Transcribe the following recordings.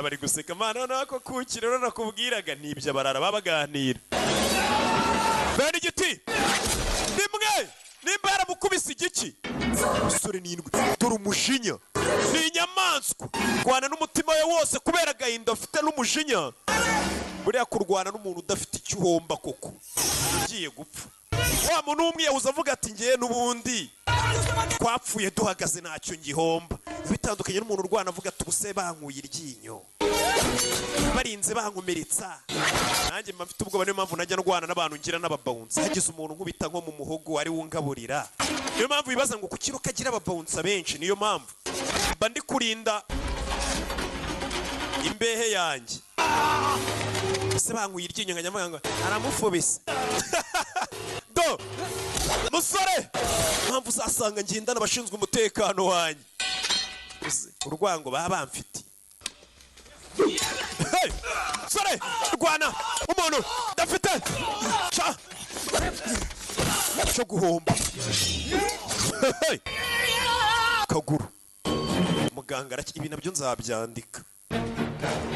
bari guseka mana nako kukira rero nakubwiraga nibyo barara babaganira bene igiti nimwe nimba yaramukubise igiki umusore n'indwi dore umujinya ni inyamaswa kurwana n'umutima we wose kubera agahinda afite n'umujinya buriya kurwana n'umuntu udafite icyo uhomba koko ugiye gupfa wa muntu w'umwiyahuzi avuga ati ngiye n'ubundi twapfuye duhagaze ntacyo ngihomba bitandukanye n'umuntu urwana avuga ati ubuse bankuye iryinyo barinze bankomeretsa nanjye mba mfite ubwoba niyo mpamvu najya ndwana n'abantu ngira n'ababawunsa hagize umuntu nkubita nko mu muhogo ari wungaburira niyo mpamvu bibaza ngo kuki ukagira ababawunsa benshi niyo mpamvu mba ndi kurinda imbehe yanjye se bankuye iryinyo nkajya ngo aramufobese do musore mpamvu uzasanga ngenda n'abashinzwe umutekano wanjye urwango baba bamfite hey sore rwana umuntu dafite cyo guhomba hey kaguru muganga ibi nabyo nzabyandika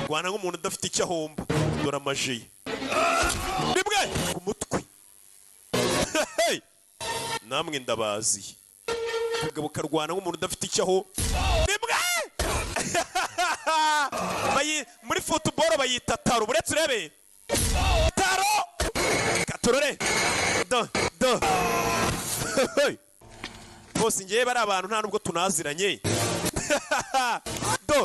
rwana nk'umuntu udafite icyo ahomba dore amajiye rimwe ku mutwe hey namwe ndabaziye kagabo karwana nk'umuntu udafite icyo aho rimwe muri football bayita taro buretse urebe taro katorore do bose ngiye bari abantu nta nubwo tunaziranye do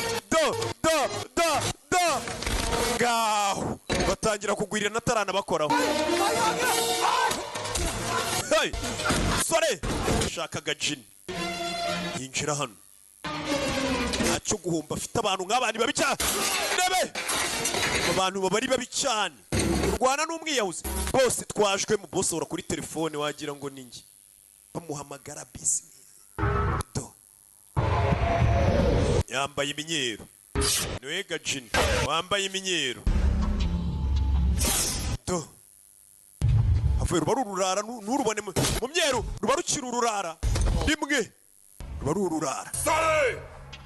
ngaho batangira kugwirira natarana bakoraho hey sore shakaga jini yinjira hano ntacyo guhomba afite abantu nk'abandi babi cyane rebe abantu bari babi cyane urwana n'umwiyahuzi bose twajwemo bose ura kuri telefone wagira ngo ninjye bamuhamagara business do yambaye iminyeru niwe gajini wambaye iminyeru do avuye ruba rurara nurubone mu myeru ruba rukira ururara rimwe ruba rurara